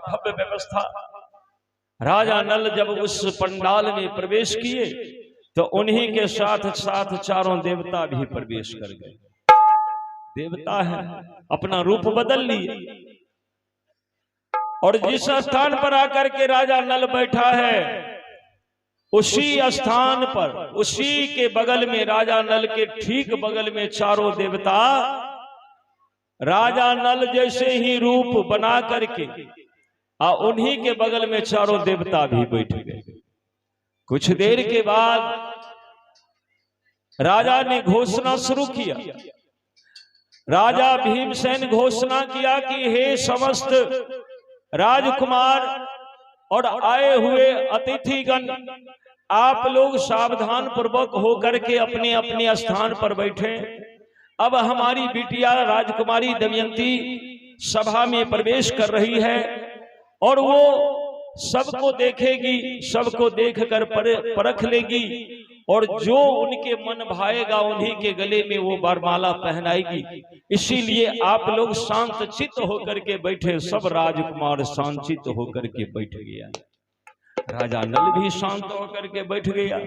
भव्य व्यवस्था। राजा नल जब उस पंडाल में प्रवेश किए तो उन्हीं के साथ साथ चारों देवता भी प्रवेश कर गए। देवता है, अपना रूप बदल लिए, और जिस स्थान पर आकर के राजा नल बैठा है उसी स्थान पर, उसी के बगल में, राजा नल के ठीक बगल में चारों देवता राजा नल जैसे ही रूप बना करके उन्हीं के बगल में चारों देवता भी बैठ गए। कुछ देर के बाद राजा ने घोषणा शुरू किया। राजा भीमसेन घोषणा किया कि हे समस्त राजकुमार और आए हुए अतिथिगण, आप लोग सावधान पूर्वक होकर के अपने अपने स्थान पर बैठे। अब हमारी बिटिया राजकुमारी दमयंती सभा में प्रवेश कर रही है और वो सबको देखेगी, सबको देखकर परख लेगी और जो उनके मन भाएगा उन्हीं के गले में वो वरमाला पहनाएगी। इसीलिए आप लोग शांत चित्त होकर के बैठे। सब राजकुमार शांत चित्त होकर के बैठ गया। राजा नल भी शांत होकर के बैठ गया।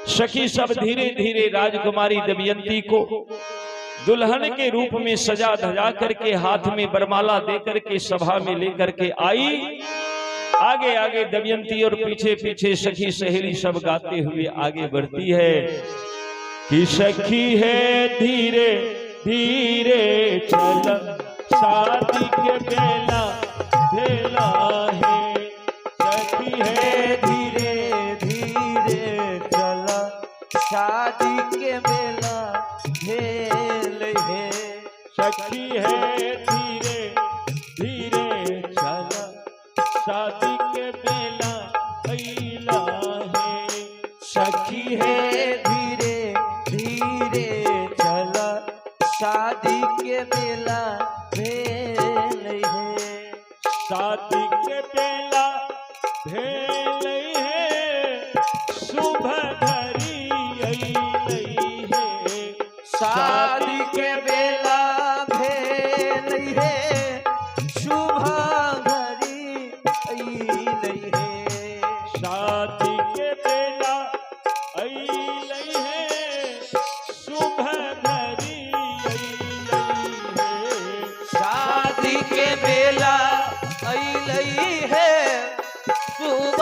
सखी सब धीरे धीरे राजकुमारी दमयंती को दुल्हन के रूप में सजा धजा करके हाथ में वरमाला देकर के सभा में लेकर के आई। आगे आगे दमयंती और पीछे पीछे सखी सहेली सब गाते हुए आगे बढ़ती है कि सखी है धीरे धीरे चल, शादी के बेला भेला है। सखी है धीरे धीरे चल, शादी के बेला भेल है। सखी है धीरे धीरे चल, शादी के बेला भैला है। सखी है धीरे धीरे चल, शादी के बेला भेल है। शादी के बेला भेल है, शुभ घड़ी अइलई है। शादी के बेला भेल है, शुभ घड़ी अइलई है। शादी के बेला अइलई है, शुभ घड़ी अइलई है। शादी के बेला अइलई है, शुभ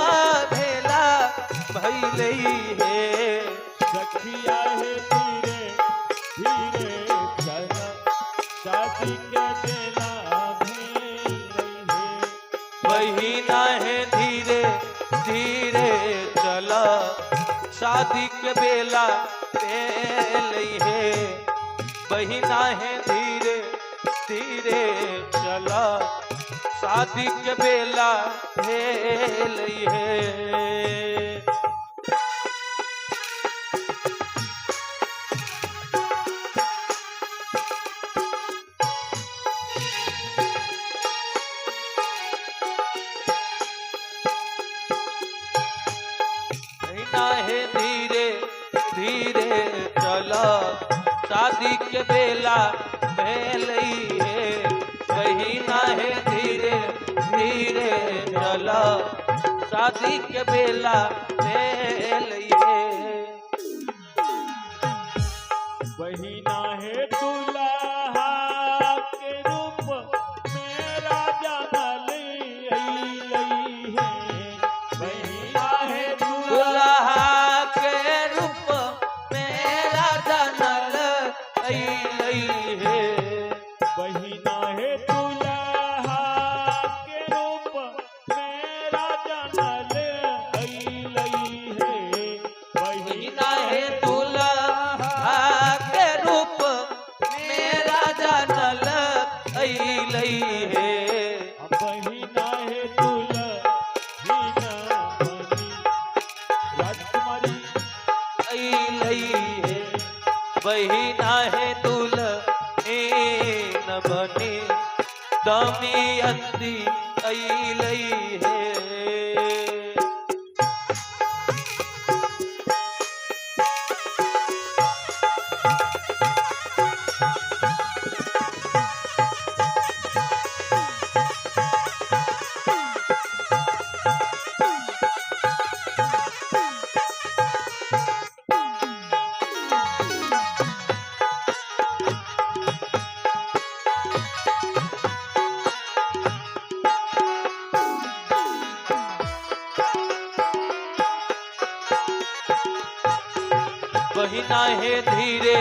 भेला भइलई है। सखिया है धीरे धीरे चल, शादी के बेला भेलई है। बहिना है धीरे धीरे चला, शादी के बेला भेलई है। बहिना है धीरे धीरे चला, शादी के बेला भेलई है। है धीरे धीरे चला, शादी के बेला भेलई है। बहिना है धीरे धीरे चला, शादी के बेला भेलई है। बहिना है दुल्हा के रूप में राजा नल अइलई है। बहिना है दुल्हा के रूप में राजा नल अइलई है। बहिना है दुल्हा के रूप में राजा नल अइलई है। बहिना है दुल्हा के रूप में राजा नल अइलई है। बहिना है दुल्हीना बनी राजकुमारी अइलई है। बहिना है दुल्हीन बनी दमयंती अइलई है। नाहे धीरे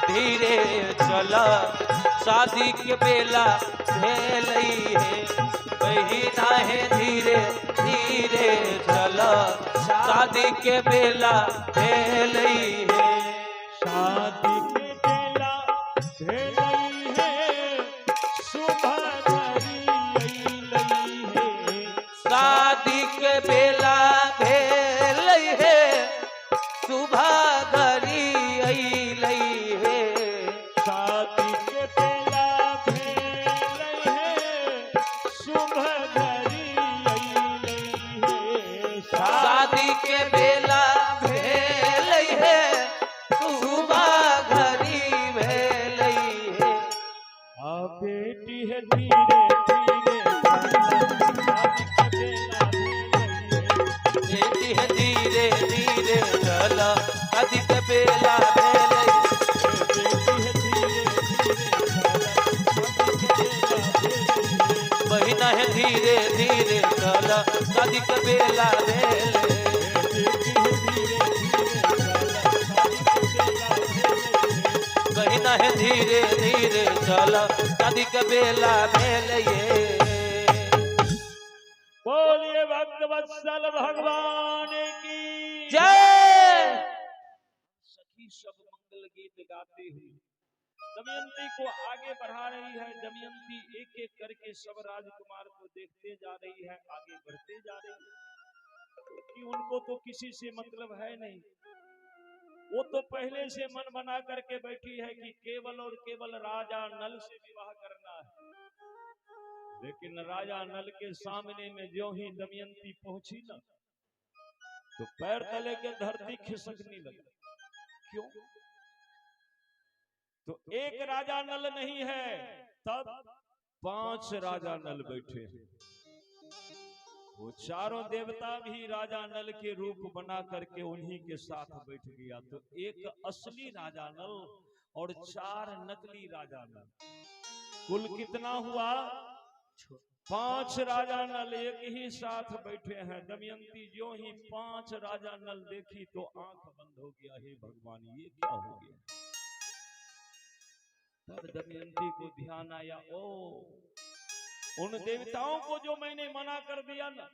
धीरे चला शादी के बेला भेलई है वही नाहे धीरे धीरे चला शादी के बेला भेलई है शादी के बेला भेलई है सुबह घड़ी अइलई है शादी के बेला भेलई है सुबह घड़ी अइलई है शादी के बेला भेलई है सुबह घड़ी अइलई है शादी के बेला भेलई है सुबह घड़ी भेलई है आ बेटी है धीरे धीरे बेटी है धीरे धीरे चला शादी के बेला भेलई बहिना है धीरे धीरे चला शादी के बेला भेलई बहिना है धीरे धीरे चला शादी के बेला भेलई बोलिए भक्त वत्सल भगवान की जय सखी सब मंगल गीत गाते हुए दमयंती को आगे बढ़ा रही है। दमयंती एक एक करके सब राजकुमार को देखते जा रही है, आगे बढ़ते जा रही है कि उनको तो किसी से मतलब है नहीं। वो तो पहले से मन बना करके बैठी है कि केवल और केवल राजा नल से विवाह करना है। लेकिन राजा नल के सामने में जो ही दमयंती पहुंची ना तो पैर तले के धरती खिसकने लगी। क्यों? तो एक राजा नल नहीं है, तब 5 राजा नल बैठे हैं। वो चारों देवता भी राजा नल के रूप बना करके उन्हीं के साथ बैठ गया। तो एक असली राजा नल और 4 नकली राजा नल, कुल कितना हुआ? 5 राजा नल एक ही साथ बैठे हैं। दमयंती जो ही 5 राजा नल देखी तो आंख बंद हो गया। हे भगवान, ये क्या हो गया? तब दमयंती को ध्यान आया, ओ उन देवताओं को जो मैंने मना कर दिया ना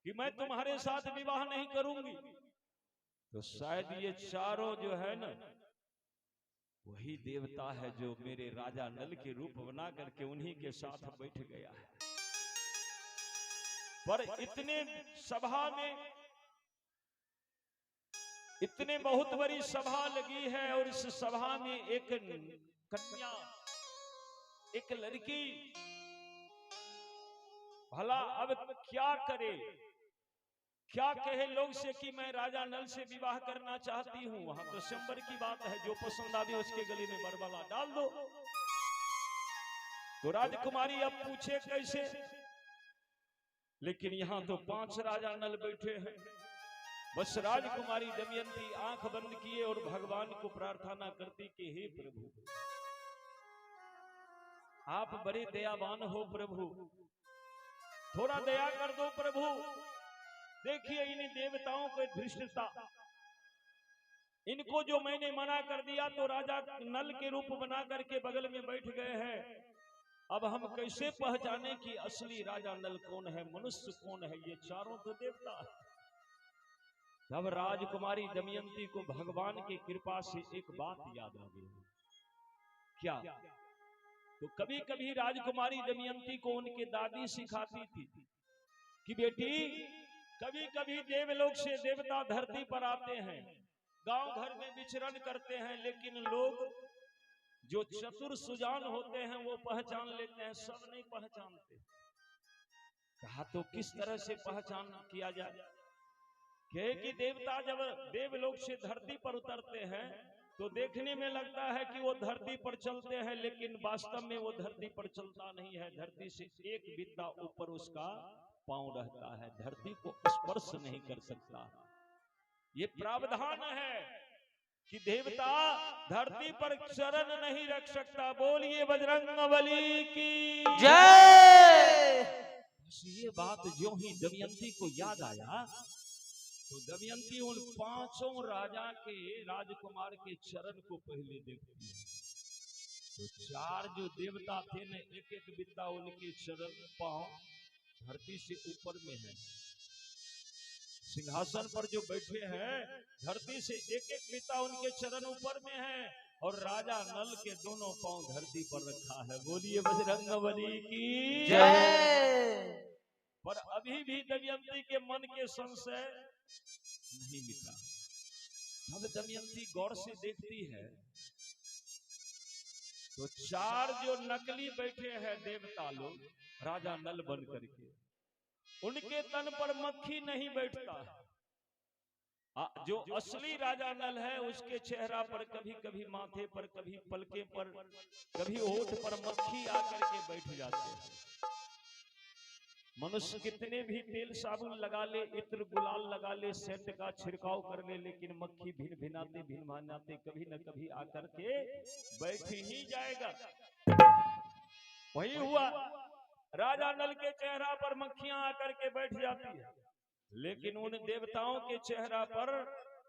कि मैं तुम्हारे साथ विवाह नहीं करूंगी, तो शायद ये चारों जो है ना वही देवता है जो मेरे राजा नल के रूप बना करके उन्हीं के साथ बैठ गया है। पर इतने सभा में, इतने बहुत बड़ी सभा लगी है और इस सभा में एक कन्या, एक लड़की, भला अब क्या करे, क्या कहे लोग से कि मैं राजा नल से विवाह करना चाहती हूं। वहां तो स्वयंवर की बात है, जो पसंद आवे उसके गले में बरबला डाल दो। तो राजकुमारी अब पूछे कैसे, लेकिन यहां तो 5 राजा नल बैठे हैं। बस राजकुमारी दमयंती आंख बंद किए और भगवान को प्रार्थना करती कि हे प्रभु, आप बड़े दयावान हो प्रभु, थोड़ा दया कर दो प्रभु। देखिए इन देवताओं की धृष्टता, इनको जो मैंने मना कर दिया तो राजा नल के रूप बना करके बगल में बैठ गए हैं। अब हम कैसे पहचाने कि असली राजा नल कौन है, मनुष्य कौन है? ये चारों तो देवता है। तब राजकुमारी दमयंती को भगवान की कृपा से एक बात याद आ गई। क्या? तो कभी कभी राजकुमारी दमयंती को उनके दादी सिखाती थी कि बेटी, कभी कभी देवलोक से देवता धरती पर आते हैं, गांव घर में विचरण करते हैं, लेकिन लोग जो चतुर सुजान होते हैं वो पहचान लेते हैं, सब नहीं पहचानते। कहा तो किस तरह से पहचान किया जाए? कि देवता जब देवलोक से धरती पर उतरते हैं तो देखने में लगता है कि वो धरती पर चलते हैं, लेकिन वास्तव में वो धरती पर चलता नहीं है। धरती से एक बित्ता ऊपर उसका पांव रहता है, धरती को स्पर्श नहीं कर सकता। ये प्रावधान है कि देवता धरती पर चरण नहीं रख सकता। बोलिए बजरंगबली की जय। ये बात जो ही दमयंती को याद आया तो दमयंती उन पांचों राजा के राजकुमार के चरण को पहले देखती है। तो चार जो देवता थे न, एक एक बित्ता उनके चरण पांव धरती से ऊपर में है। सिंहासन पर जो बैठे हैं धरती से एक एक बित्ता उनके चरण ऊपर में है, और राजा नल के दोनों पांव धरती पर रखा है। बोलिए बजरंगबली की जय। पर अभी भी दमयंती के मन के संशय नहीं मिटा। अब दमयंती गौर से देखती है तो चार जो नकली बैठे हैं देवता लोग राजा नल बन करके, उनके तन पर मक्खी नहीं बैठता है। जो असली राजा नल है उसके चेहरा पर कभी कभी माथे पर, कभी पलके पर, कभी होठ पर मक्खी आकर के बैठ जाते हैं। मनुष्य कितने भी तेल साबुन लगा ले, इत्र गुलाल लगा ले, सेंट का छिड़काव कर ले, लेकिन मक्खी भिन भिनाते भिन भानाते कभी न कभी आकर के बैठ ही जाएगा। वही हुआ, राजा नल के चेहरा पर मक्खियां आकर के बैठ जाती है, लेकिन उन देवताओं के चेहरा पर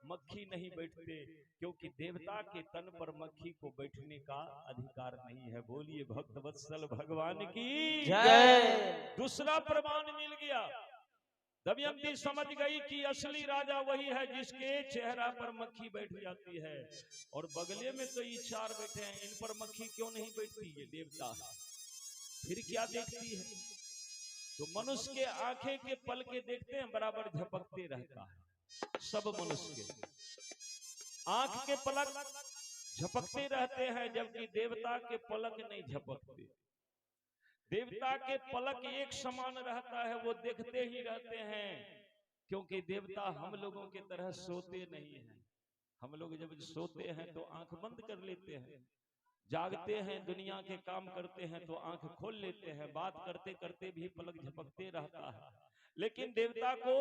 मक्खी नहीं बैठते, क्योंकि देवता के तन पर मक्खी को बैठने का अधिकार नहीं है। बोलिए भक्त वत्सल भगवान की जय। दूसरा प्रमाण मिल गया। दमयंती समझ गई कि असली राजा वही है जिसके चेहरा पर मक्खी बैठ जाती है, और बगले में तो ये चार बैठे हैं, इन पर मक्खी क्यों नहीं बैठती? ये देवता है। फिर क्या देखती है? तो मनुष्य के आंखें के पलके देखते हैं बराबर झपकते रहता है। सब मनुष्य के आंख के पलक झपकते रहते हैं, जबकि देवता के पलक नहीं झपकते। देवता के पलक एक समान रहता है, वो देखते ही रहते हैं, क्योंकि देवता हम लोगों की तरह सोते नहीं हैं। हम लोग जब सोते हैं तो आंख बंद कर लेते हैं, जागते हैं दुनिया के काम करते हैं तो आंख खोल लेते हैं, बात करते करते भी पलक झपकते रहता है। लेकिन देवता को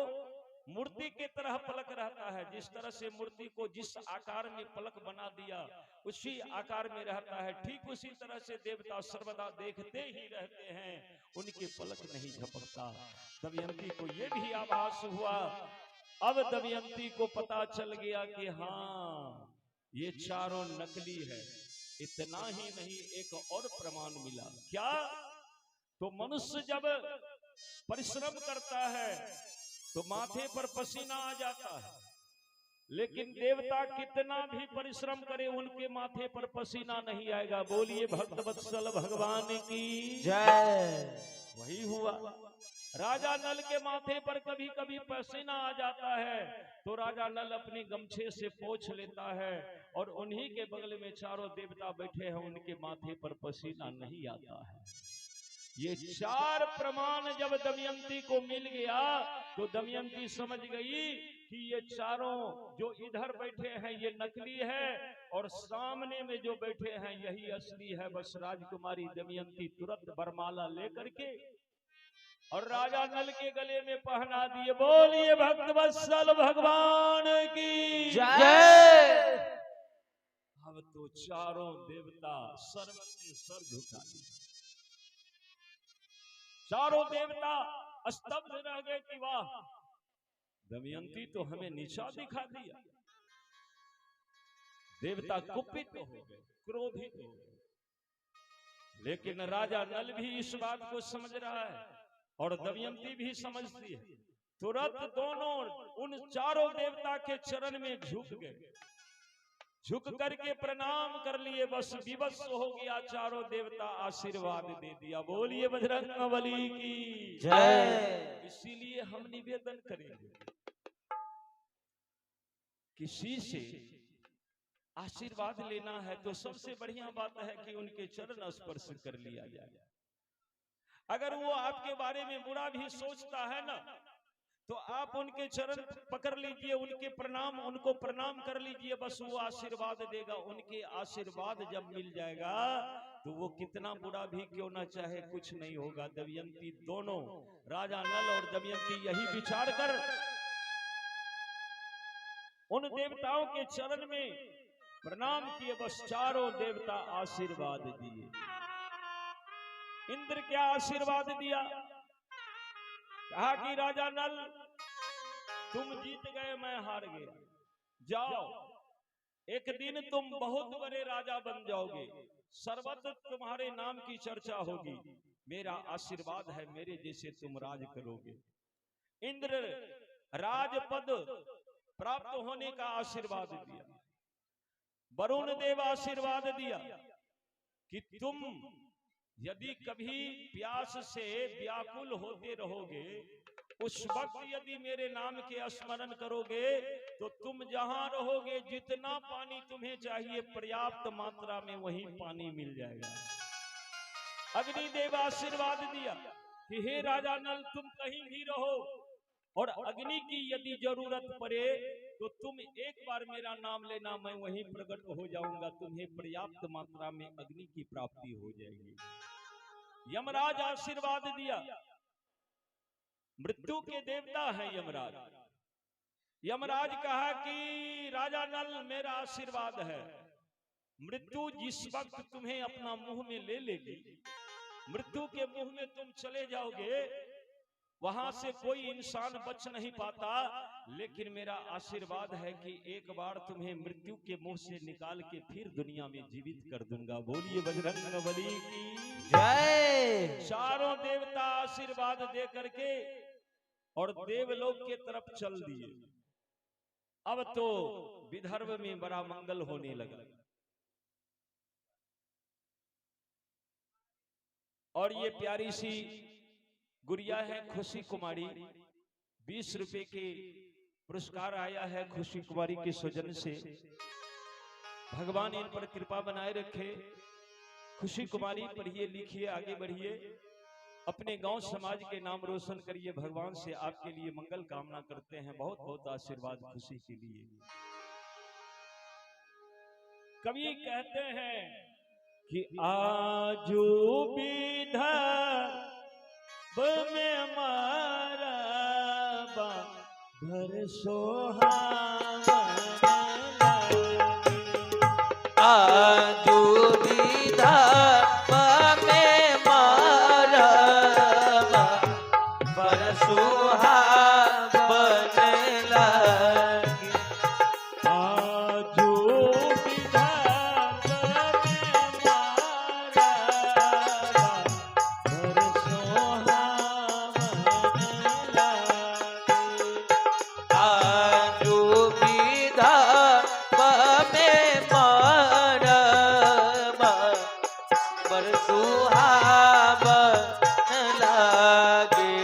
मूर्ति के तरह पलक रहता है। जिस तरह से मूर्ति को जिस आकार में पलक बना दिया उसी आकार में रहता है, ठीक उसी तरह से देवता सर्वदा देखते ही रहते हैं, उनके पलक नहीं झपकता। दमयंती को यह भी आभास हुआ। अब दमयंती को पता चल गया कि हाँ, ये चारों नकली है। इतना ही नहीं, एक और प्रमाण मिला। क्या? तो मनुष्य जब परिश्रम करता है तो माथे पर पसीना आ जाता है, लेकिन देवता कितना भी परिश्रम करे उनके माथे पर पसीना नहीं आएगा। बोलिए भक्त वत्सल भगवान की जय। वही हुआ, राजा नल के माथे पर कभी कभी पसीना आ जाता है तो राजा नल अपनी गमछे से पोंछ लेता है, और उन्हीं के बगल में चारों देवता बैठे हैं, उनके माथे पर पसीना नहीं आता है। ये चार प्रमाण जब दमयंती को मिल गया तो दमयंती समझ गई कि ये चारों जो इधर बैठे हैं ये नकली है, और सामने में जो बैठे हैं यही असली है। बस राजकुमारी दमयंती तुरंत वरमाला लेकर के और राजा नल के गले में पहना दिए। बोलिए भक्त वत्सल भगवान की जय। अब तो चारों देवता सर से सर झुका दिए। चारों देवता स्तब्ध रह गए कि वाह, दमयंती तो हमें नीचा दिखा दिया। देवता कुपित हो गए, क्रोधित हो गए, लेकिन राजा नल भी इस बात को समझ रहा है और दमयंती भी समझती है। तुरंत दोनों उन चारों देवता के चरण में झुक गए, झुक करके प्रणाम कर लिए। बस विवश हो गया, चारों देवता आशीर्वाद दे दिया। बोलिए बजरंगबली की जय। इसीलिए हम निवेदन करेंगे, किसी से आशीर्वाद लेना है तो सबसे बढ़िया बात है कि उनके चरण स्पर्श कर लिया जाए। अगर वो आपके बारे में बुरा भी सोचता है ना, तो आप उनके चरण पकड़ लीजिए, उनको प्रणाम कर लीजिए, बस वो आशीर्वाद देगा। उनके आशीर्वाद जब मिल जाएगा तो वो कितना बुरा भी क्यों ना चाहे कुछ नहीं होगा। दमयंती दोनों, राजा नल और दमयंती यही विचार कर उन देवताओं के चरण में प्रणाम किए। बस चारों देवता आशीर्वाद दिए। इंद्र क्या आशीर्वाद दिया? कहा कि राजा नल तुम जीत गए, मैं हार गया। जाओ, एक दिन तुम बहुत बड़े राजा बन जाओगे, सर्वत्र तुम्हारे नाम की चर्चा होगी। मेरा आशीर्वाद है, मेरे जैसे तुम राज करोगे। इंद्र राजपद प्राप्त होने का आशीर्वाद दिया। वरुण देव आशीर्वाद दिया कि तुम यदि कभी प्यास से व्याकुल होते रहोगे, उस वक्त यदि मेरे नाम के स्मरण करोगे तो तुम जहां रहोगे जितना पानी तुम्हें चाहिए पर्याप्त मात्रा में वही पानी मिल जाएगा। अग्निदेव आशीर्वाद दिया कि हे राजा नल, तुम कहीं भी रहो और अग्नि की यदि जरूरत पड़े तो तुम एक बार मेरा नाम लेना, मैं वहीं प्रकट हो जाऊंगा, तुम्हें पर्याप्त मात्रा में अग्नि की प्राप्ति हो जाएगी। यमराज आशीर्वाद दिया, मृत्यु के देवता है यमराज। यमराज कहा कि राजा नल, मेरा आशीर्वाद है, मृत्यु जिस वक्त तुम्हें अपना मुंह में ले लेगी, मृत्यु के मुंह में तुम चले जाओगे, वहां से कोई इंसान बच नहीं पाता, लेकिन मेरा आशीर्वाद है कि एक बार तुम्हें मृत्यु के मुंह से निकाल के फिर दुनिया में जीवित कर दूंगा। बोलिए बजरंगबली की जय। चारों देवता आशीर्वाद दे करके और देवलोक के तरफ चल दिए। अब तो विदर्भ में बड़ा मंगल होने लगा और ये प्यारी सी गुड़िया है खुशी कुमारी, 20 रुपए के पुरस्कार आया है खुशी कुमारी के स्वजन से। भगवान इन पर कृपा बनाए रखे। खुशी कुमारी पढ़िए लिखिए, आगे बढ़िए, अपने गांव समाज के नाम रोशन करिए। भगवान से आपके लिए मंगल कामना करते हैं। बहुत बहुत आशीर्वाद खुशी के लिए। कवि कहते हैं कि आजू विदर्भ में मारा भर सोहावन आजू विदर्भ में मारा भर सोहावन लागे। आजू विदर्भ में मारा भर आजू विदर्भ में मारा बर सुहावन लागे।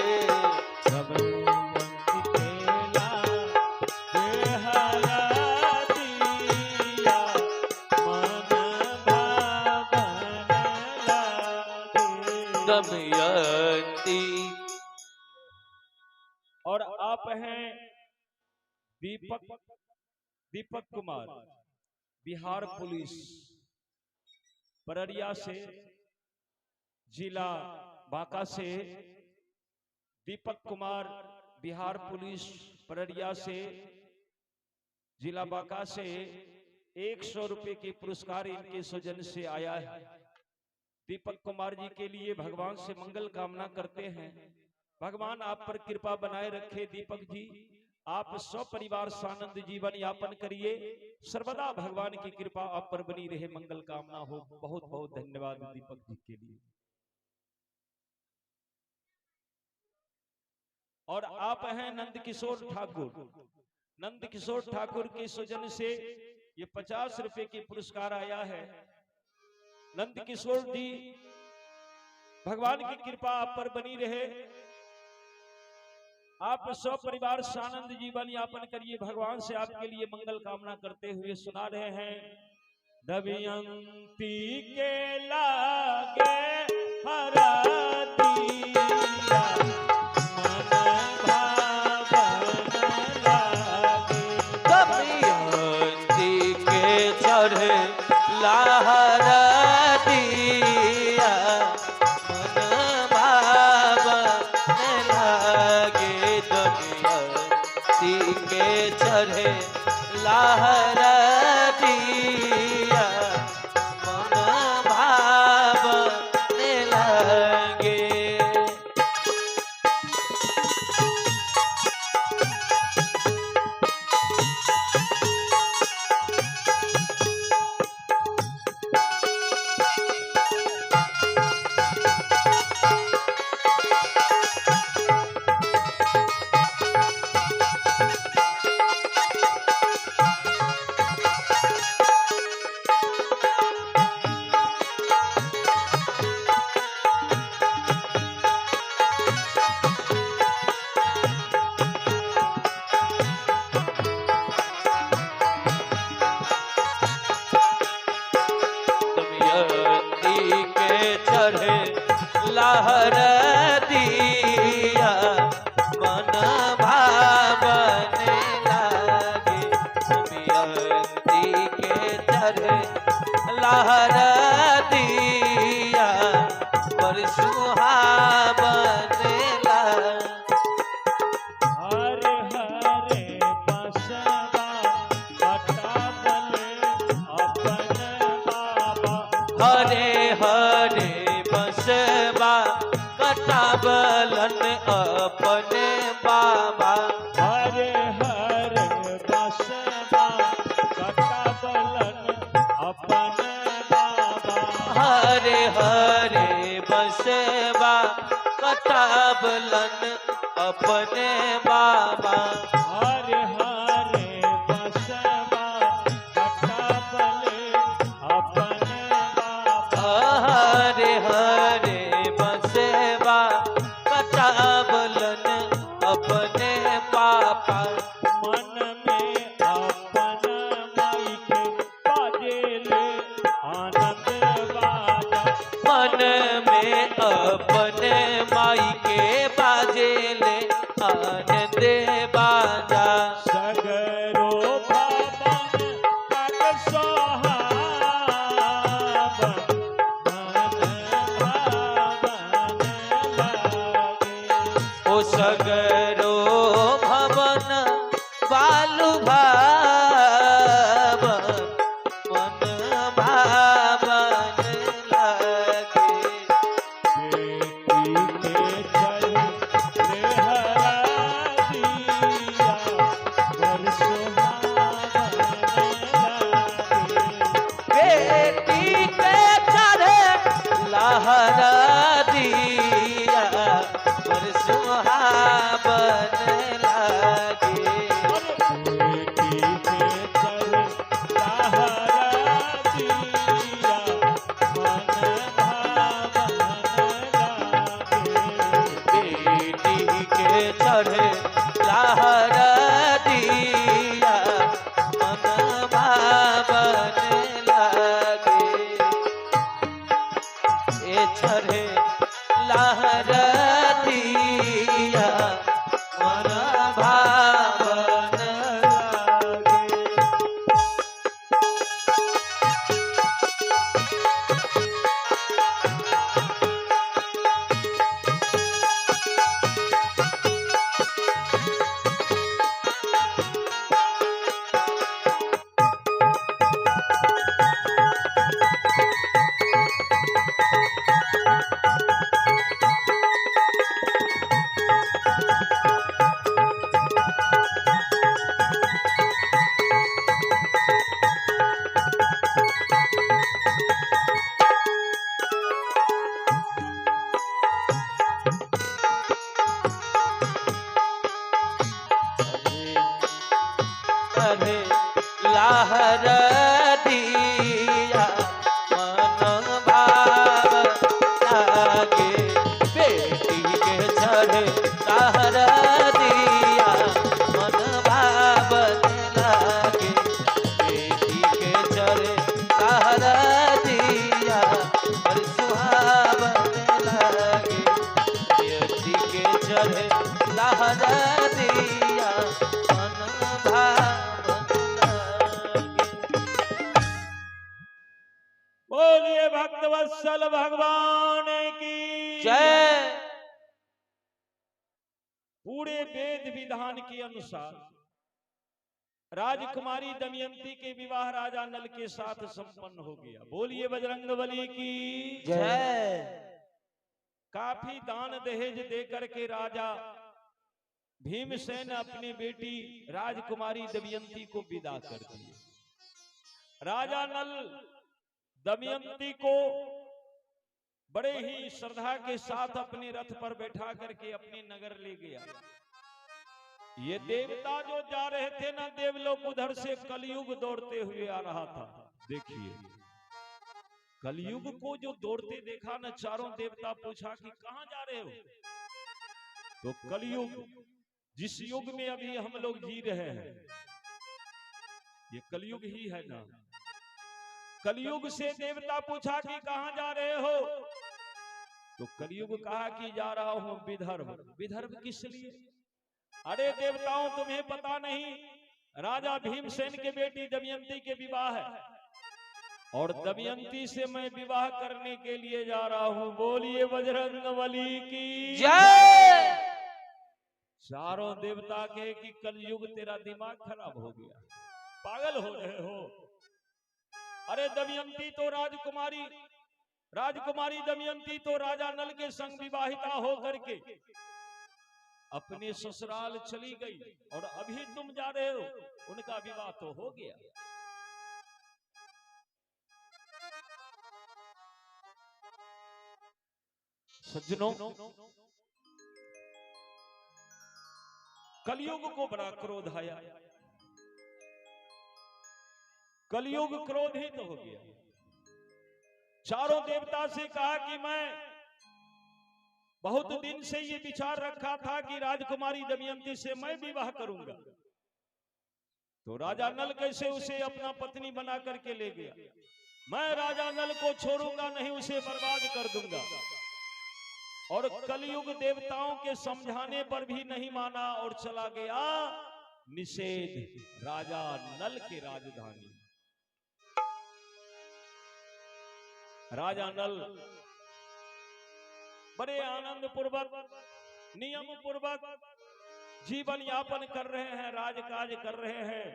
दमयंती। और आप हैं दीपक कुमार, बिहार पुलिस पररिया से, जिला बांका से। दीपक कुमार बिहार पुलिस पररिया से, जिला बांका से 100 रुपए के पुरस्कार इनके स्वजन से आया है। दीपक कुमार जी के लिए भगवान से मंगल कामना करते हैं। भगवान आप पर कृपा बनाए रखे। दीपक जी, आप सपरिवार सानंद जीवन यापन करिए। सर्वदा भगवान की कृपा आप पर बनी रहे, मंगल कामना हो। बहुत बहुत धन्यवाद दीपक जी के लिए। और आप हैं नंद किशोर ठाकुर। नंद किशोर ठाकुर के स्वजन से ये 50 रुपए के पुरस्कार आया है। नंद किशोर जी, भगवान की कृपा आप पर बनी रहे। आप सब परिवार सानंद जीवन यापन करिए। भगवान से आपके लिए मंगल कामना करते हुए सुना रहे हैं। दमयंती के लागे हरा दिया मन भावन लागे। दमयंती के चढ़े लहरा दिया मन भावन लागे। दमयंती के चढ़े लहरा दिया मन भावन लागे। लहरा दिया पर सुहावन लागे। हरे हरे बसवा कटावले अपन बाबा। हरे हरे बसवा कटावलन अपने बाबा। हरे हरे बसवा कटावलन अपन बाबा। हरे हरे बसवा कटावलन अपने बाबा। हरे हरे बसवा कटावले अपन बाबा। हरे हरे बसवा कटावलन अपने पापा। मन में अपन माई के बाजेले आनंद बाजा। मन में अपने माई के बाजेले आनंद बाजा। सगरो भवन पग सोहावन मन भावन लागे। ओ सगरो भवन बालु भावन मन भावन लागे। बेटी के चल लेहरा दिया वर सुहावन लागे। बेटी के चढ़े लहरा दिया पर सुहावन लागे। बेटी के चल लहरा दिया मन भावन लागे। बेटी के चढ़े लहरा दिया मन भावन लागे। ए चढ़े लहरा दिया मन भावन लागे। चढ़े लहरा दिया मन भावन लागे। बेटी के चढ़े लहरा दिया मन भावन लागे। बेटी के चढ़े लहरा दिया पर सुहावन लागे। बेटी के चढ़े लहरा दिया मन भावन लागे। बोलिए भक्तवत्सल भगवान की जय। पूरे वेद विधान के अनुसार राजकुमारी दमयंती के विवाह राजा नल के साथ संपन्न हो गया। बोलिए बजरंगबली की जय। काफी दान दहेज देकर के राजा भीमसेन अपनी बेटी राजकुमारी दमयंती को विदा कर दिए। राजा नल दमयंती को बड़े ही श्रद्धा के साथ अपने रथ पर बैठा करके अपने नगर ले गया। ये देवता जो जा रहे थे ना देवलोक, उधर से कलयुग दौड़ते हुए आ रहा था। देखिए कलयुग को जो दौड़ते देखा ना, चारों देवता पूछा कि कहां जा रहे हो? तो कलयुग, जिस युग में अभी हम लोग जी रहे हैं, ये कलयुग ही है ना। कलयुग से देवता पूछा कि कहां जा रहे हो? तो कलयुग कहा कि जा रहा हूं विदर्भ। विदर्भ किस लिए? अरे देवताओं तुम्हें पता नहीं, राजा भीमसेन के बेटी दमयंती के विवाह है और दमयंती से मैं विवाह करने के लिए जा रहा हूं। बोलिए बजरंगबली की जय। चारों देवता कहे कि कलयुग तेरा दिमाग खराब हो गया, पागल हो रहे हो। अरे दमयंती तो राजकुमारी दमयंती तो राजा नल के संग विवाहिता हो करके अपने ससुराल चली गई, और अभी तुम जा रहे हो, उनका विवाह तो हो गया। सज्जनों, कलयुग को बड़ा क्रोध आया, कलयुग क्रोधित हो गया। चारों देवता से कहा कि मैं बहुत दिन से ये विचार रखा था कि राजकुमारी दमयंती से मैं विवाह करूंगा, तो राजा नल कैसे उसे अपना पत्नी बना करके ले गया। मैं राजा नल को छोड़ूंगा नहीं, उसे बर्बाद कर दूंगा। और कलयुग देवताओं के समझाने पर भी नहीं माना और चला गया निषेध राजा नल की राजधानी। राजा नल बड़े आनंद पूर्वक नियम पूर्वक जीवन यापन कर रहे हैं, राजकाज कर रहे हैं।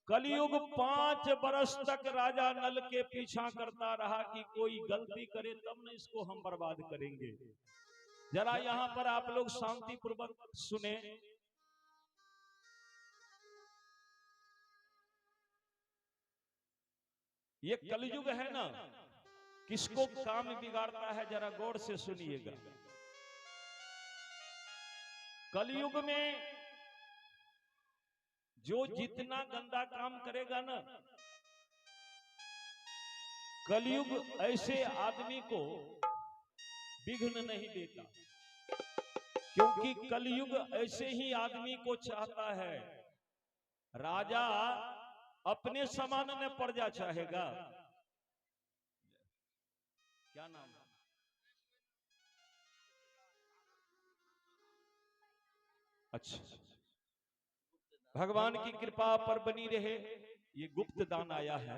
कलयुग 5 बरस तक राजा नल के पीछा करता रहा कि कोई गलती करे तब न इसको हम बर्बाद करेंगे। जरा यहां पर आप लोग शांति पूर्वक सुने। ये कलयुग है ना, किसको काम बिगाड़ता है, जरा गौर से सुनिएगा। कलयुग में जो जितना गंदा काम करेगा ना, कलयुग ऐसे आदमी को विघ्न नहीं देता, क्योंकि कलयुग ऐसे ही आदमी को चाहता है। राजा अपने समान में प्रजा चाहेगा। क्या नाम है? अच्छा, भगवान की कृपा पर बनी रहे। ये गुप्त दान आया है,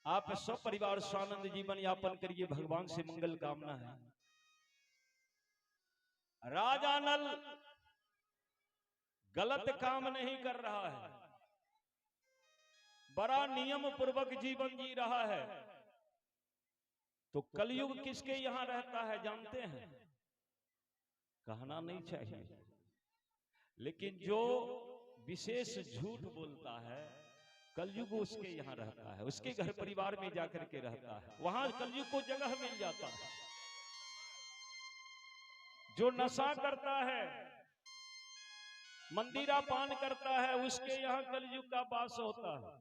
आप सब परिवार स्वानंद जीवन यापन करिए, भगवान से मंगल कामना है। राजा नल गलत काम नहीं कर रहा है, बड़ा नियम पूर्वक जीवन जी रहा है। तो कलयुग किसके यहां रहता है जानते हैं? कहना नहीं चाहिए, लेकिन जो विशेष झूठ बोलता है कलयुग उसके यहां रहता है, उसके घर परिवार में जाकर के रहता है, वहां कलयुग को जगह मिल जाता है। जो नशा करता है, मंदिरा पान करता है, उसके यहाँ कलयुग का वास होता है।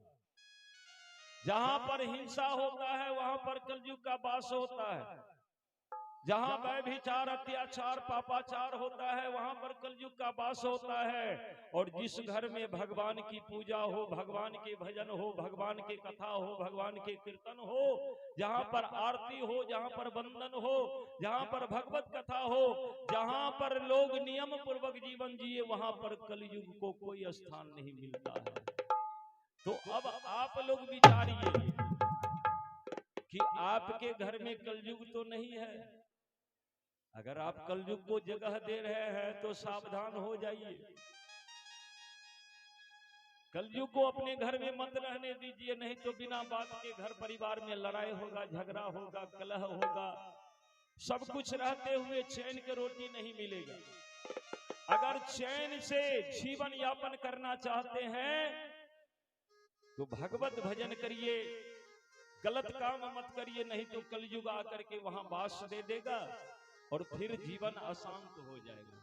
जहां पर हिंसा होता है वहां पर कलयुग का वास होता है। जहां व्यभिचार, अत्याचार, पापाचार होता है वहां पर कलयुग का वास होता है। और जिस घर में भगवान की पूजा हो, भगवान के भजन हो, भगवान की कथा हो, भगवान के कीर्तन हो, जहां पर आरती हो, जहां पर वंदन हो, जहां पर भगवत कथा हो, जहां पर लोग नियम पूर्वक जीवन जिए, वहां पर कलयुग को कोई स्थान नहीं मिलता है। तो अब आप लोग विचारिए कि आपके घर में कलयुग तो नहीं है। अगर आप कलयुग को जगह दे रहे हैं तो सावधान हो जाइए। कलयुग को अपने घर में मत रहने दीजिए, नहीं तो बिना बात के घर परिवार में लड़ाई होगा, झगड़ा होगा, कलह होगा, सब कुछ रहते हुए चैन की रोटी नहीं मिलेगा। अगर चैन से जीवन यापन करना चाहते हैं तो भगवत भजन करिए, गलत काम मत करिए, नहीं तो कलयुग आकर के वहां वास दे देगा और फिर जीवन अशांत हो जाएगा।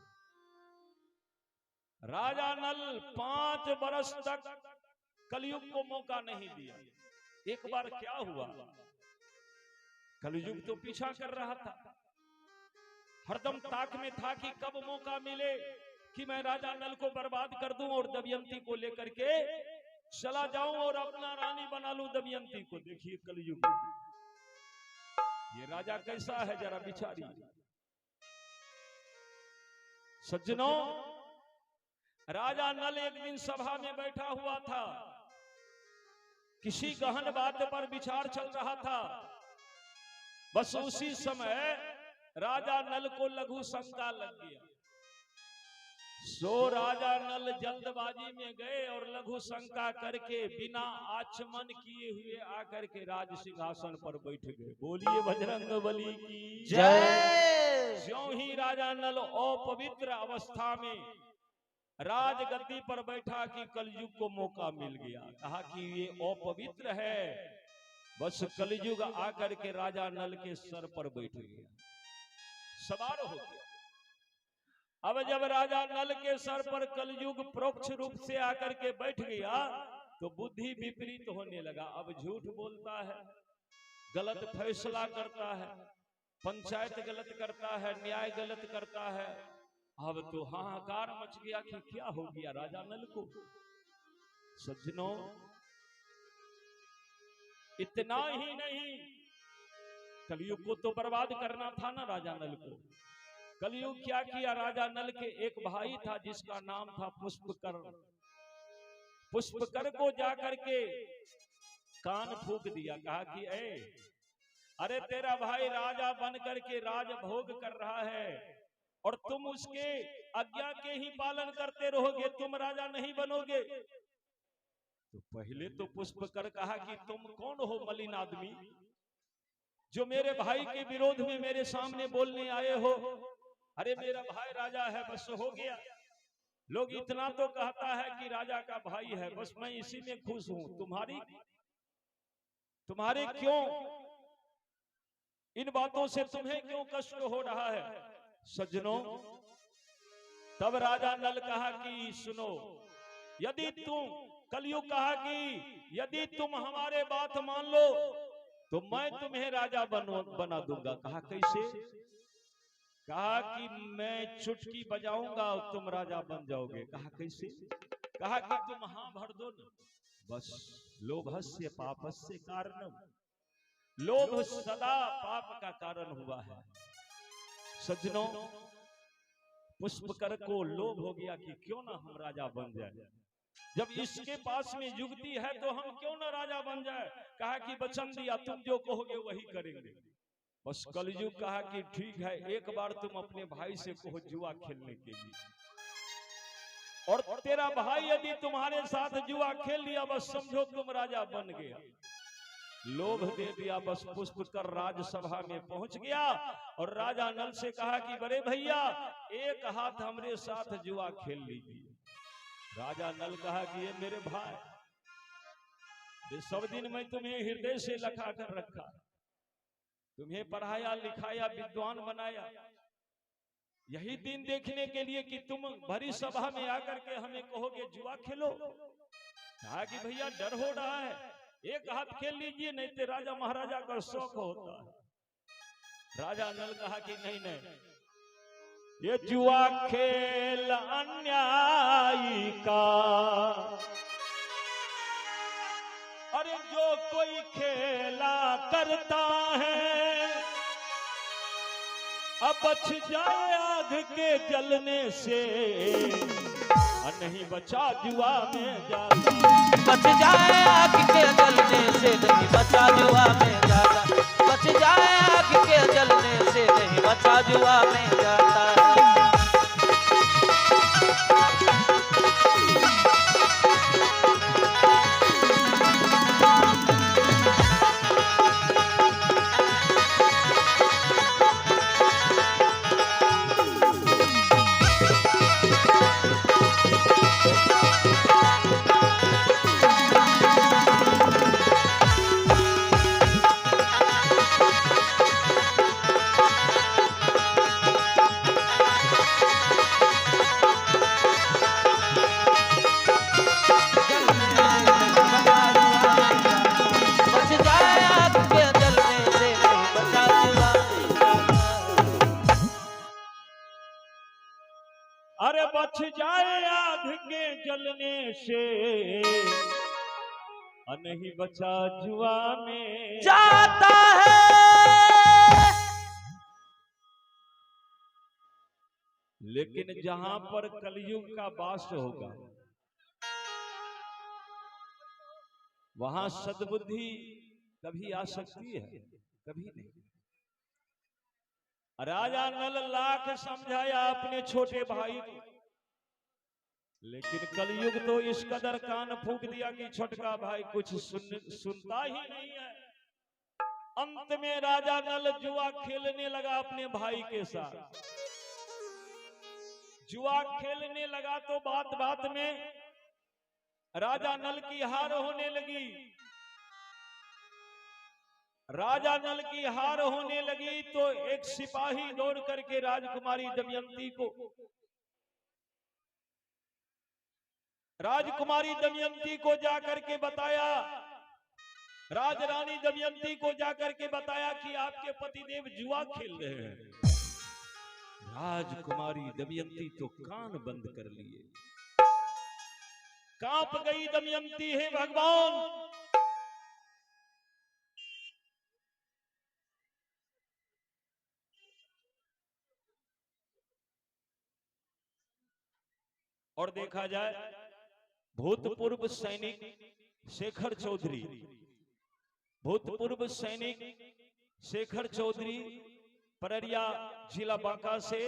राजा नल 5 बरस तक कलयुग को मौका नहीं दिया। एक बार क्या हुआ, कलयुग तो पीछा कर रहा था, हरदम ताक में था कि कब मौका मिले कि मैं राजा नल को बर्बाद कर दूं और दमयंती को लेकर के चला जाऊं और अपना रानी बना लूं दमयंती को। देखिए कलयुग, ये राजा कैसा है जरा विचारिए। सज्जनों, राजा नल एक दिन सभा में बैठा हुआ था, किसी गहन बात पर विचार चल रहा था। बस उसी समय राजा नल को लघु शंका लग गया। सो राजा नल जल्दबाजी में गए और लघु शंका करके बिना आचमन किए हुए आकर के राज सिंहासन पर बैठ गए। बोलिए बजरंगबली की जय। ज्यों ही राजा नल अपवित्र अवस्था में राज गद्दी पर बैठा कि कलयुग को मौका मिल गया। कहा कि ये अपवित्र है। बस कलयुग आकर के राजा नल के सर पर बैठ गया, सवार हो गया। अब जब राजा नल के सर पर कलयुग प्रोक्ष रूप से आकर के बैठ गया तो बुद्धि विपरीत होने लगा। अब झूठ बोलता है, गलत फैसला करता है, पंचायत गलत करता है, न्याय गलत करता है। अब तो हाहाकार मच गया कि क्या हो गया राजा नल को। सज्जनों, इतना ही नहीं, कलयुग को तो बर्बाद करना था ना राजा नल को। कलयुग क्या किया, राजा नल के एक भाई था जिसका नाम था पुष्पकर। पुष्पकर को जाकर के कान फूंक दिया। कहा कि अरे तेरा भाई राजा बन करके राज भोग कर रहा है और तुम उसके आज्ञा के ही पालन करते रहोगे, तुम राजा नहीं बनोगे। तो पहले तो पुष्पकर कहा कि तुम कौन हो मलिन आदमी जो मेरे भाई के विरोध में मेरे सामने बोलने आए हो। अरे मेरा भाई राजा है, बस हो गया। लोग इतना तो कहता है कि राजा का भाई है, बस मैं इसी में खुश हूं। तुम्हारे क्यों इन बातों से तुम्हें क्यों कष्ट हो रहा है। सज्जनों, तब राजा नल कहा कि सुनो, यदि तुम, कलयुग कहा कि यदि तुम हमारे बात मान लो तो मैं तुम्हें राजा बना दूंगा। कहा कैसे। कहा कि मैं चुटकी बजाऊंगा और तुम राजा बन जाओगे। कहा कैसे। कहा कि तुम हाँ भर दो ना। बस लोभस्य पापस्य कारणम, लोभ सदा पाप का कारण हुआ है। सज्जनों, पुष्पकर को लोभ हो गया कि क्यों ना हम राजा बन जाए। जब इसके पास में युक्ति है तो हम क्यों ना राजा बन जाए। कहा कि वचन दिया, तुम जो कहोगे वही करेंगे। बस कलयुग कहा कि ठीक है, एक बार तुम अपने भाई से कहो जुआ खेलने के लिए, और तेरा भाई यदि तुम्हारे साथ जुआ खेल लिया बस समझो तुम राजा बन गया। लोभ दे दिया। बस पुष्पकर राजसभा में पहुंच गया और राजा नल से कहा कि बड़े भैया एक हाथ हमरे साथ जुआ खेल लीजिए। राजा नल कहा कि ये मेरे भाई, ये सब दिन मैं तुम्हें हृदय से लखा कर रखा, तुम्हें पढ़ाया लिखाया, विद्वान बनाया, यही दिन देखने के लिए कि तुम भरी सभा में आकर के हमें कहोगे जुआ खेलो। कहा कि भैया डर हो रहा है, एक हाथ खेल लीजिए, नहीं तो राजा महाराजा का शौक होता है। राजा नल कहा कि नहीं नहीं, ये जुआ खेल अन्यायी का, अरे जो कोई खेला करता है अब बच जाए आग के जलने से, और नहीं बचा जुआ में जाता। बच जाए आग के जलने से, नहीं बचा जुआ में जाता। बच जाए आग के जलने से, नहीं बचा जुआ में जाता। अरे बच जाए आग के जलने से, नहीं बचा जुआ में जाता है। लेकिन जहां पर कलयुग का वास होगा, वहां सद्बुद्धि कभी आ सकती है? कभी नहीं। राजा नल लाख समझाया अपने छोटे भाई को, लेकिन कलयुग तो इस कदर कान फूंक दिया कि छोटका भाई कुछ सुनता ही नहीं है। अंत में राजा नल जुआ खेलने लगा अपने भाई के साथ। जुआ खेलने लगा तो बात बात में राजा नल की हार होने लगी। राजा नल की हार होने लगी तो एक सिपाही दौड़ करके राजकुमारी दमयंती को जाकर के बताया, राजरानी दमयंती को जाकर के बताया कि आपके पतिदेव जुआ खेल रहे हैं। राजकुमारी दमयंती तो कान बंद कर लिए, कांप गई दमयंती। है भगवान, और देखा जाए भूतपूर्व सैनिक शेखर चौधरी, भूतपूर्व सैनिक शेखर चौधरी पररिया जिला बांका से,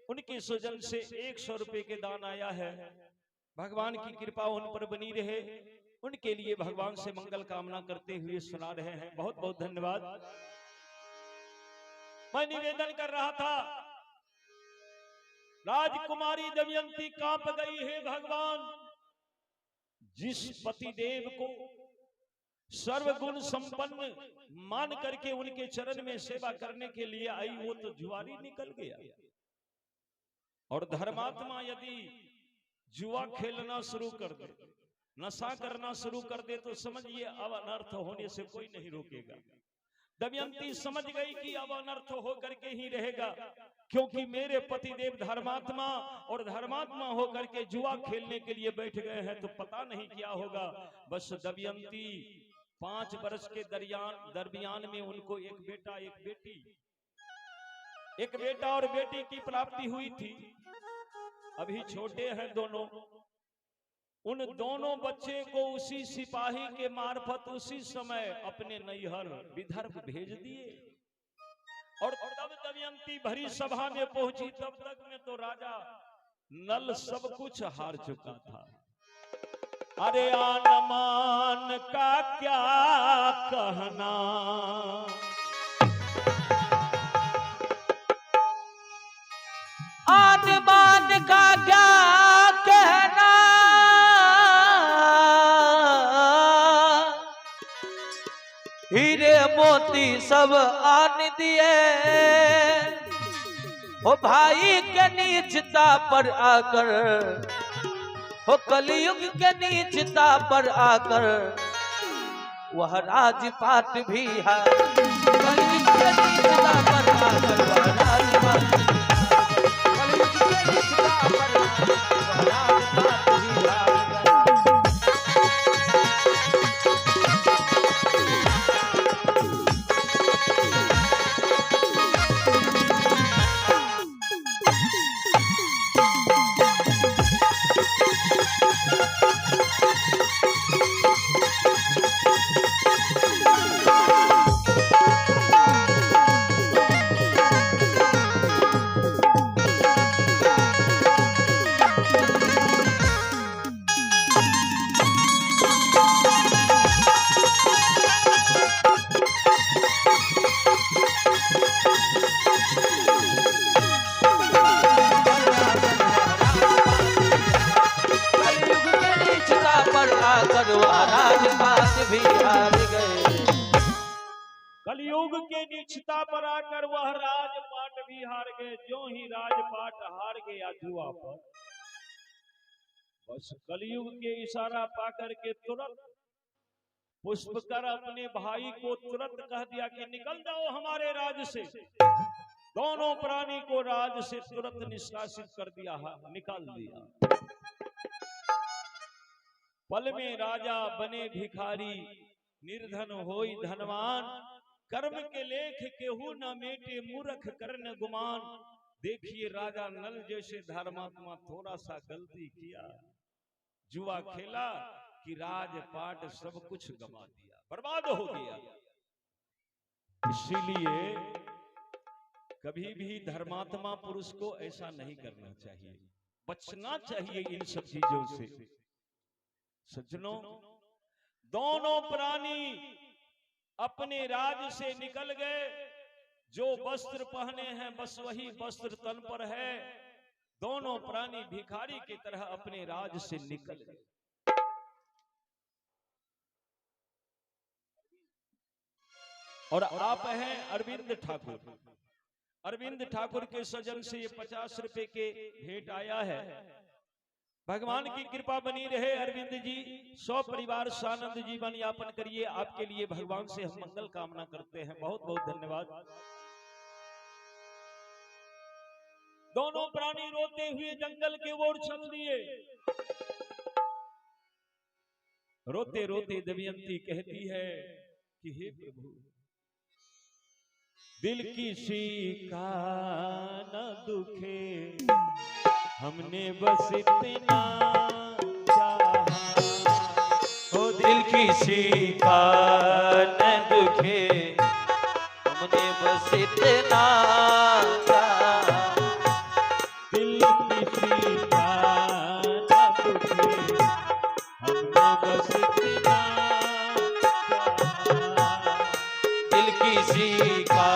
उनके स्वजन से 100 रुपए के दान आया है। भगवान की कृपा उन पर बनी रहे, उनके लिए भगवान से मंगल कामना करते हुए सुना रहे हैं। बहुत बहुत धन्यवाद। मैं निवेदन कर रहा था, राजकुमारी दमयंती कांप गई है भगवान। जिस पतिदेव को सर्वगुण संपन्न मान करके उनके चरण में सेवा करने के लिए आई, वो तो जुआरी निकल गया। और धर्मात्मा यदि जुआ खेलना शुरू कर दे, नशा करना शुरू कर दे, तो समझिए अब अनर्थ होने से कोई नहीं रोकेगा। दमयंती समझ गई कि अब अनर्थ होकर के ही रहेगा, क्योंकि मेरे पतिदेव धर्मात्मा और धर्मात्मा होकर के जुआ खेलने के लिए बैठ गए हैं, तो पता नहीं क्या होगा। बस दमयंती 5 वर्ष के दरमियान में उनको एक बेटा और बेटी की प्राप्ति हुई थी। अभी छोटे हैं दोनों। उन दोनों बच्चे को उसी सिपाही के मार्फत उसी समय अपने नैहर विदर्भ भेज दिए। और तब दमयंती भरी सभा में पहुंची, तब तक में तो राजा नल सब कुछ हार चुका था। अरे आन मान का क्या कहना, आन मान का क्या कहना, हीरे मोती सब आन दिए। हो भाई के नीचता पर आकर, हो कलयुग के नीचता पर आकर, वह राजपाट भी है। कलयुग के नीचता पर आकर वह राजपाट भी है। कलयुग के नीचता पर आकर वह राजपाट भी है। कलयुग के नीचता पर आकर वह राजपाट भी हार गए। जो ही राजपाट हार गया जुआ पर, बस कलयुग के इशारा पाकर के तुरंत पुष्पकर अपने भाई को तुरंत कह दिया कि निकल जाओ हमारे राज से। दोनों प्राणी को राज से तुरंत निष्कासित कर दिया, निकाल दिया। पल में राजा बने भिखारी, निर्धन होई धनवान। कर्म के लेख केहू न मेटे, मूर्ख करन गुमान। देखिए राजा नल जैसे धर्मात्मा थोड़ा सा गलती किया, जुआ खेला, कि राजपाट सब कुछ गंवा दिया, बर्बाद हो गया। इसीलिए कभी भी धर्मात्मा पुरुष को ऐसा नहीं करना चाहिए, बचना चाहिए इन सब चीजों से। सज्जनों, दोनों प्राणी अपने राज से निकल गए। जो वस्त्र पहने हैं बस वही वस्त्र तन पर है। दोनों प्राणी भिखारी की तरह अपने राज से निकल गए। और आप हैं अरविंद ठाकुर। अरविंद ठाकुर के सजन से ये 50 रुपए के भेंट आया है। भगवान की कृपा बनी रहे अरविंद जी, 100 परिवार सानंद जीवन यापन करिए। आपके लिए भगवान से हम मंगल कामना करते हैं। बहुत बहुत धन्यवाद। दोनों प्राणी रोते हुए जंगल के ओर चल दिए। रोते रोते दमयंती कहती है कि हे प्रभु, दिल किसी का न दुखे, हमने बस इतना चाहा। ओ दिल किसी का न दुखे, हमने बस इतना चाहा। दिल किसी का न दुखे, हमने बस इतना चाहा। दिल किसी का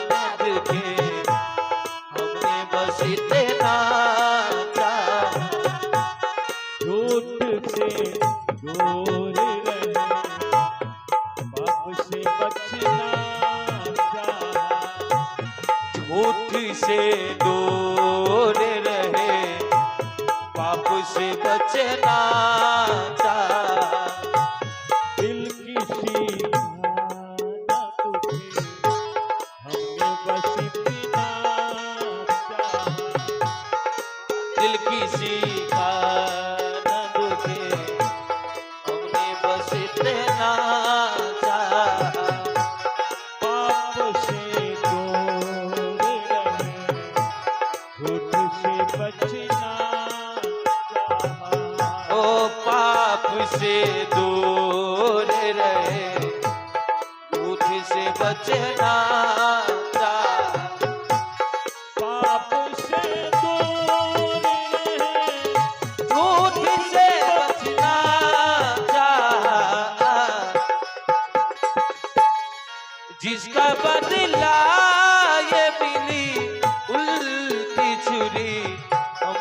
न दुखे, हमने बस इतना चाहा। झूठ से दूर रहे, पाप से बचना चाहा। झूठ से दूर रहे, पाप से बचना चाहा। दिल किसी का न दुखे, हमने बस इतना चाहा। दिल किसी का न दुखे, हमने बस इतना चाहा। पाप से दूर रहे, झूठ से बचना चाहा। ओ पाप से दूर रहे, झूठ से बचना चाहा। पाप से दूर रहे, झूठ से बचना चाहा। जिसका बदला ये मिली उल्टी छुरी हम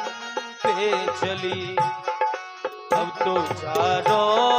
पे चली। अब तो चारों